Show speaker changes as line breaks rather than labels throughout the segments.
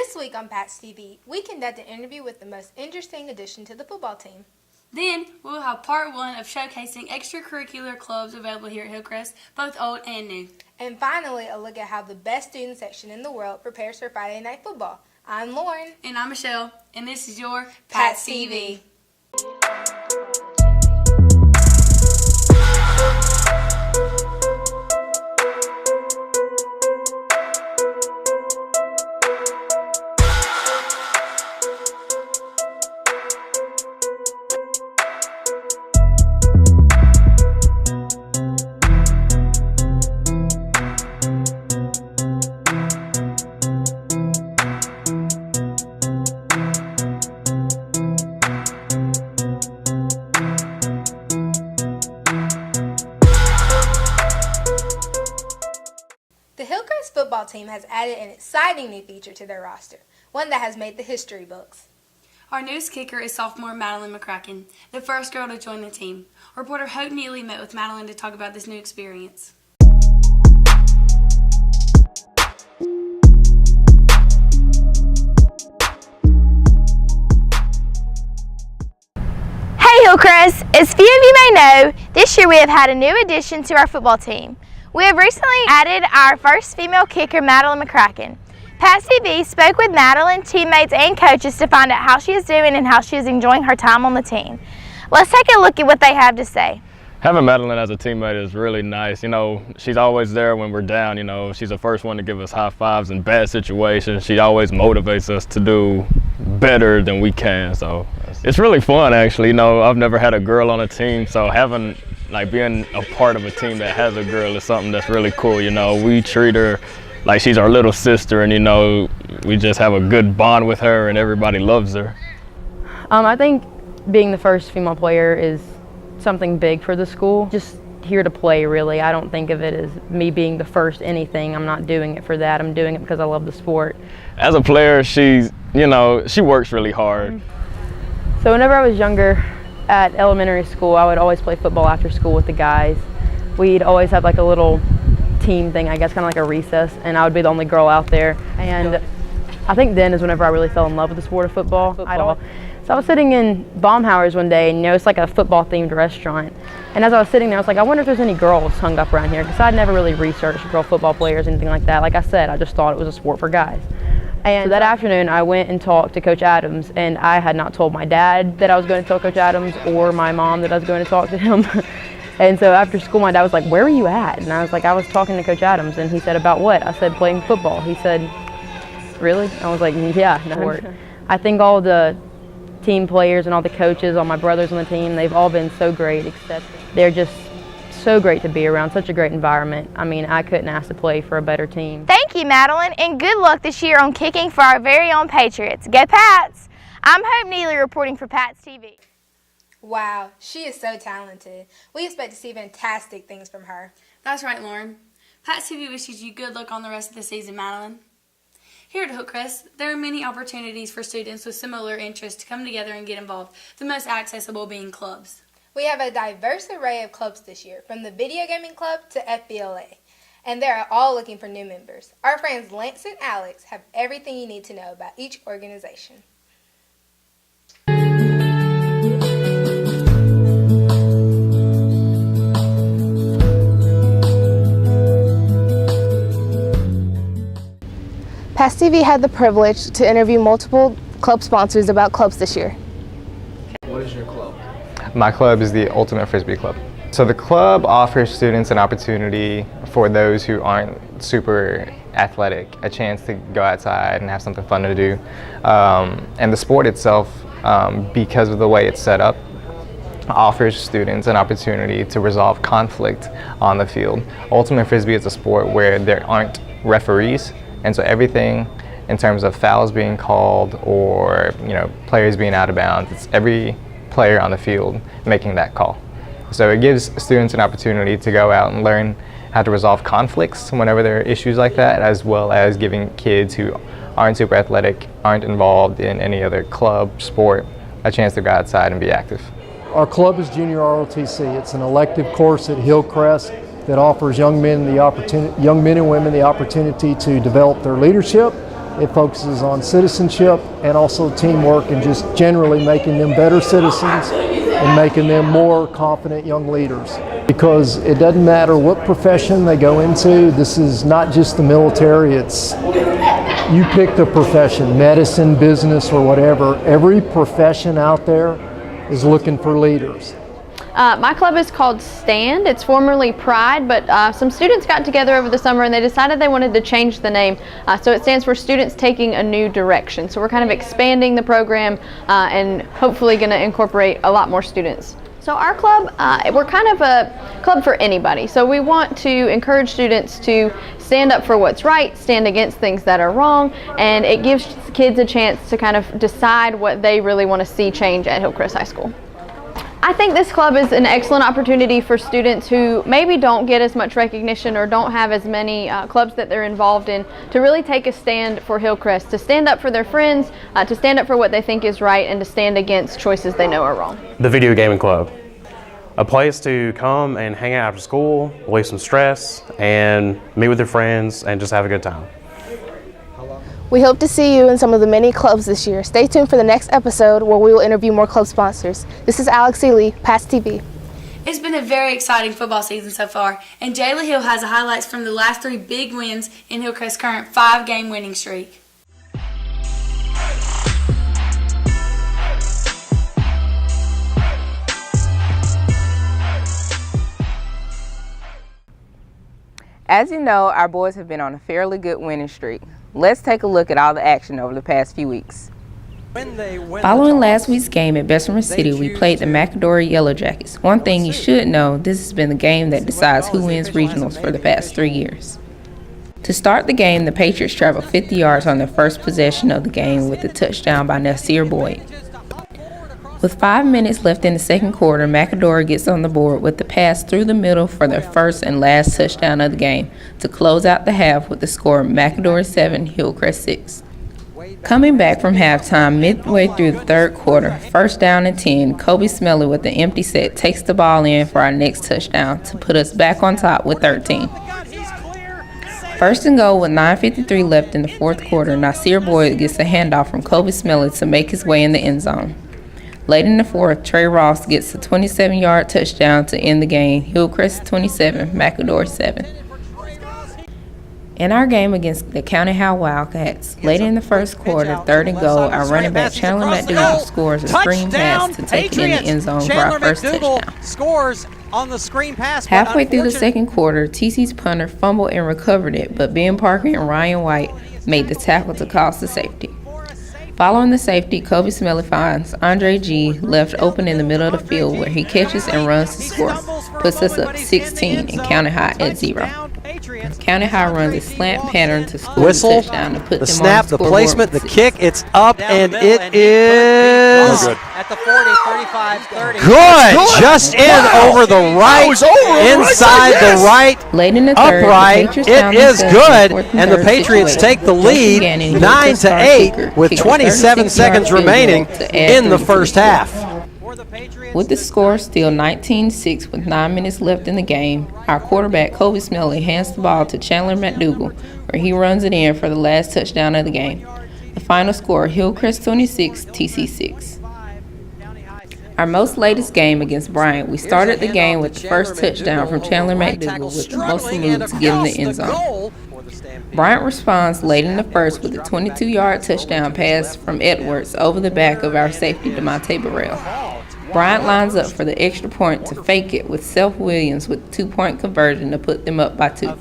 This week on Pat's TV, we conduct an interview with the most interesting addition to the football team.
Then we'll have part 1 of showcasing extracurricular clubs available here at Hillcrest, both old and new.
And finally, a look at how the best student section in the world prepares for Friday Night Football. I'm Lauren.
And I'm Michelle, and this is your
Pat's TV. The Hillcrest football team has added an exciting new feature to their roster, one that has made the history books.
Our newest kicker is sophomore Madeline McCracken, the first girl to join the team. Reporter Hope Neely met with Madeline to talk about this new experience.
Hey Hillcrest! As few of you may know, this year we have had a new addition to our football team. We have recently added our first female kicker, Madeline McCracken. Pat TV spoke with Madeline, teammates, and coaches to find out how she is doing and how she is enjoying her time on the team. Let's take a look at what they have to say.
Having Madeline as a teammate is really nice. You know, she's always there when we're down. You know, she's the first one to give us high fives in bad situations. She always motivates us to do better than we can. So it's really fun, actually. You know, I've never had a girl on a team, so being a part of a team that has a girl is something that's really cool. You know, we treat her like she's our little sister, and you know, we just have a good bond with her, and everybody loves her.
I think being the first female player is something big for the school. Just here to play, really. I don't think of it as me being the first anything. I'm not doing it for that. I'm doing it because I love the sport. As
a player, she works really hard.
So whenever I was younger, at elementary school, I would always play football after school with the guys. We'd always have like a little team thing, I guess, kind of like a recess, and I would be the only girl out there. And I think then is whenever I really fell in love with the sport of football. So I was sitting in Baumhauer's one day, and you know, it's like a football-themed restaurant. And as I was sitting there, I was like, I wonder if there's any girls hung up around here, because I'd never really researched girl football players or anything like that. Like I said, I just thought it was a sport for guys. And so that afternoon, I went and talked to Coach Adams, and I had not told my dad that I was going to tell Coach Adams or my mom that I was going to talk to him. And so after school, my dad was like, "Where were you at?" And I was like, "I was talking to Coach Adams." And he said, "About what?" I said, "Playing football." He said, "Really?" I was like, "Yeah, no." I think all the team players and all the coaches, all my brothers on the team, they've all been so great, except they're just so great to be around, such a great environment. I mean, I couldn't ask to play for a better team.
Thank you, Madeline, and good luck this year on kicking for our very own Patriots. Go Pats! I'm Hope Neely reporting for Pat's TV.
Wow, she is so talented. We expect to see fantastic things from her.
That's right, Lauren. Pat's TV wishes you good luck on the rest of the season, Madeline. Here at Hillcrest, there are many opportunities for students with similar interests to come together and get involved, the most accessible being clubs.
We have a diverse array of clubs this year, from the video gaming club to FBLA, and they are all looking for new members. Our friends Lance and Alex have everything you need to know about each organization. Pat's TV had the privilege to interview multiple club sponsors about clubs this year.
What is your club?
My club is the Ultimate Frisbee Club. So the club offers students an opportunity for those who aren't super athletic, a chance to go outside and have something fun to do. And the sport itself, because of the way it's set up, offers students an opportunity to resolve conflict on the field. Ultimate Frisbee is a sport where there aren't referees, and so everything in terms of fouls being called or players being out of bounds, it's every player on the field making that call. So it gives students an opportunity to go out and learn how to resolve conflicts whenever there are issues like that, as well as giving kids who aren't super athletic, aren't involved in any other club, sport, a chance to go outside and be active.
Our club is Junior ROTC. It's an elective course at Hillcrest that offers young men and women the opportunity to develop their leadership, It focuses on citizenship and also teamwork and just generally making them better citizens and making them more confident young leaders. Because it doesn't matter what profession they go into, this is not just the military, it's you pick the profession, medicine, business, or whatever. Every profession out there is looking for leaders.
My club is called STAND. It's formerly Pride, but some students got together over the summer and they decided they wanted to change the name. So it stands for Students Taking a New Direction. So we're kind of expanding the program and hopefully going to incorporate a lot more students. So our club, we're kind of a club for anybody. So we want to encourage students to stand up for what's right, stand against things that are wrong, and it gives kids a chance to kind of decide what they really want to see change at Hillcrest High School. I think this club is an excellent opportunity for students who maybe don't get as much recognition or don't have as many clubs that they're involved in to really take a stand for Hillcrest, to stand up for their friends, to stand up for what they think is right, and to stand against choices they know are wrong.
The Video Gaming Club. A place to come and hang out after school, relieve some stress, and meet with your friends and just have a good time.
We hope to see you in some of the many clubs this year. Stay tuned for the next episode where we will interview more club sponsors. This is Alex Seeley, Pats TV.
It's been a very exciting football season so far, and Jayla Hill has the highlights from the last 3 big wins in Hillcrest's current 5-game winning streak.
As you know, our boys have been on a fairly good winning streak. Let's take a look at all the action over the past few weeks.
Following last week's game at Bessemer City, we played the Macadora Yellow Jackets. One thing you should know, this has been the game that decides who wins regionals for the past 3 years. To start the game, the Patriots traveled 50 yards on their first possession of the game with a touchdown by Nasir Boyd. With 5 minutes left in the second quarter, Macadora gets on the board with the pass through the middle for their first and last touchdown of the game to close out the half with the score Macadora 7, Hillcrest 6. Coming back from halftime midway through the third quarter, first down and 10, Kobe Smelly with the empty set takes the ball in for our next touchdown to put us back on top with 13. First and goal with 9:53 left in the fourth quarter, Nasir Boyd gets a handoff from Kobe Smelly to make his way in the end zone. Late in the fourth, Trey Ross gets a 27-yard touchdown to end the game, Hillcrest 27, Macadora 7. In our game against the County High Wildcats, late in the first quarter, third and goal, our running back Chandler McDougal scores a screen pass to take it in the end zone for our first touchdown.
Scores on the screen pass.
Halfway through the second quarter, TC's punter fumbled and recovered it, but Ben Parker and Ryan White made the tackle to cause the safety. Following the safety, Kobe Smelly finds Andre G left open in the middle of the field where he catches and runs to score, puts us up 16 and County High at 0. County High runs a slant pattern to score
Whistle,
the touchdown to put
the
them
snap,
on the
the placement, the
6.
kick, it's up and it is
at the 40, 35, 30.
Good, just in over the right, inside the right,
Late in the third,
upright.
the Patriots
It
found
is
themselves in
good,
a 4th
and the
third
Patriots
situation.
take the
Justin
lead
Gannon,
9-8 with
kicked a
27
36-yard
seconds
field goal
remaining
to add
in the
3 to
first
score.
half.
With the score still 19-6 with 9 minutes left in the game, our quarterback Kobe Smelly hands the ball to Chandler McDougal, where he runs it in for the last touchdown of the game. The final score, Hillcrest 26, TC 6. Our most latest game against Bryant, we started the game with the first touchdown from Chandler McDougal with the most salute to get in the end zone. Bryant responds late in the first with a 22-yard touchdown pass from Edwards over the back of our safety, DeMonte Burrell. Bryant lines up for the extra point to fake it with Seth Williams with a 2-point conversion to put them up by 2.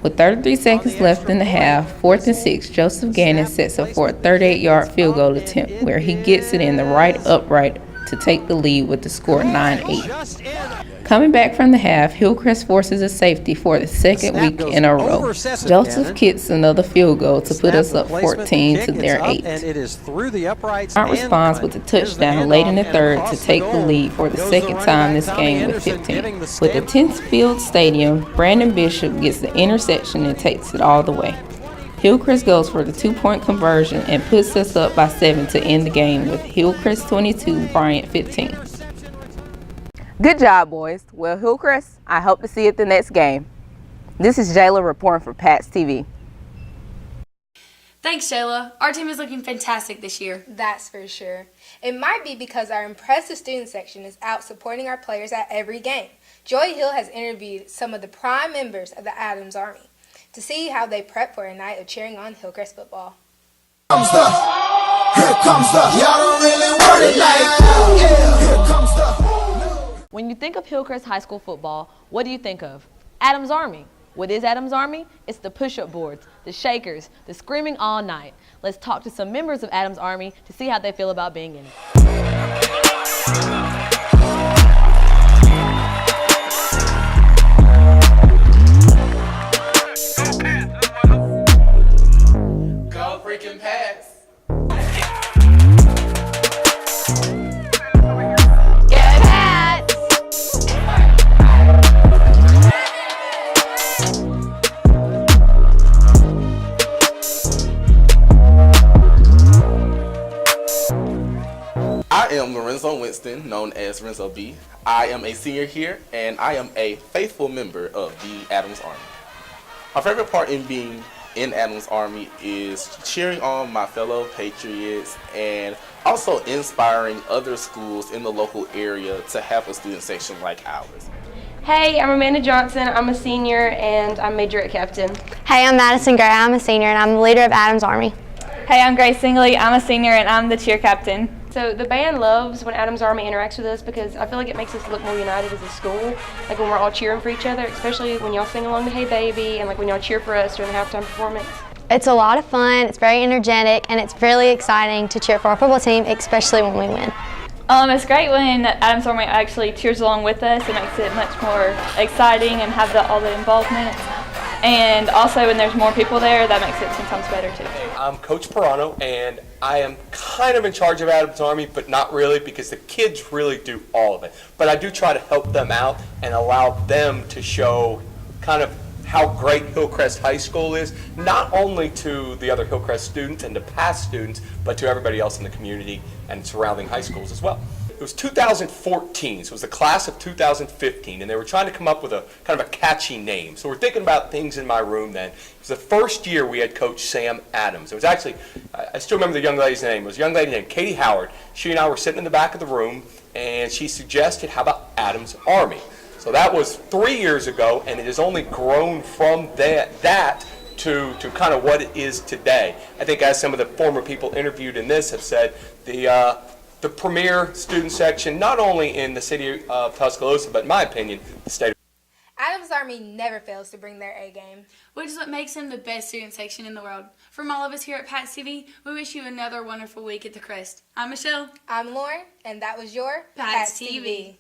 With 33 seconds left in the half, 4th and 6, Joseph Gannon sets up for a 38-yard field goal attempt where he gets it in the right upright to take the lead with the score 9-8. Coming back from the half, Hillcrest forces a safety for the second week in a row. Joseph kicks another field goal to put us up 14 to their 8. Bryant responds with a touchdown late in the third to take the lead for the second time this game with 15. With a 10th-field stadium, Brandon Bishop gets the interception and takes it all the way. Hillcrest goes for the 2-point conversion and puts us up by 7 to end the game with Hillcrest 22, Bryant 15.
Good job, boys. Well, Hillcrest, I hope to see you at the next game. This is Jayla reporting for Pats TV.
Thanks, Shayla. Our team is looking fantastic this year.
That's for sure. It might be because our impressive student section is out supporting our players at every game. Joy Hill has interviewed some of the prime members of the Adams Army to see how they prep for a night of cheering on Hillcrest football.
Here comes the, y'all don't really want it like that. Here comes the.
When you think of Hillcrest High School football, what do you think of? Adams Army. What is Adams Army? It's the push-up boards, the shakers, the screaming all night. Let's talk to some members of Adams Army to see how they feel about being in it.
Go freaking Pats!
I am Lorenzo Winston, known as Renzo B. I am a senior here, and I am a faithful member of the Adams Army. My favorite part in being in Adams Army is cheering on my fellow Patriots and also inspiring other schools in the local area to have a student section like ours.
Hey, I'm Amanda Johnson. I'm a senior and I'm majorette captain.
Hey, I'm Madison Gray. I'm a senior and I'm the leader of Adams Army.
Hey, I'm Grace Singley. I'm a senior and I'm the cheer captain.
So the band loves when Adams Army interacts with us because I feel like it makes us look more united as a school. Like when we're all cheering for each other, especially when y'all sing along to Hey Baby and like when y'all cheer for us during the halftime performance.
It's a lot of fun, it's very energetic, and it's really exciting to cheer for our football team, especially when we win.
It's great when Adams Army actually cheers along with us. It makes it much more exciting and have all the involvement. And also when there's more people there, that makes it sometimes better too.
I'm Coach Perano, and I am kind of in charge of Adams Army, but not really because the kids really do all of it. But I do try to help them out and allow them to show kind of how great Hillcrest High School is, not only to the other Hillcrest students and to past students, but to everybody else in the community and surrounding high schools as well. It was 2014, so it was the class of 2015, and they were trying to come up with a kind of a catchy name. So we're thinking about things in my room then. It was the first year we had Coach Sam Adams. It was actually, I still remember the young lady's name. It was a young lady named Katie Howard. She and I were sitting in the back of the room, and she suggested, how about Adams Army? So that was 3 years ago, and it has only grown from that to kind of what it is today. I think as some of the former people interviewed in this have said, the premier student section, not only in the city of Tuscaloosa, but in my opinion, the state of
Adams Army never fails to bring their A game,
which is what makes them the best student section in the world. From all of us here at Pats TV, we wish you another wonderful week at the Crest. I'm Michelle.
I'm Lauren, and that was your
Pats TV.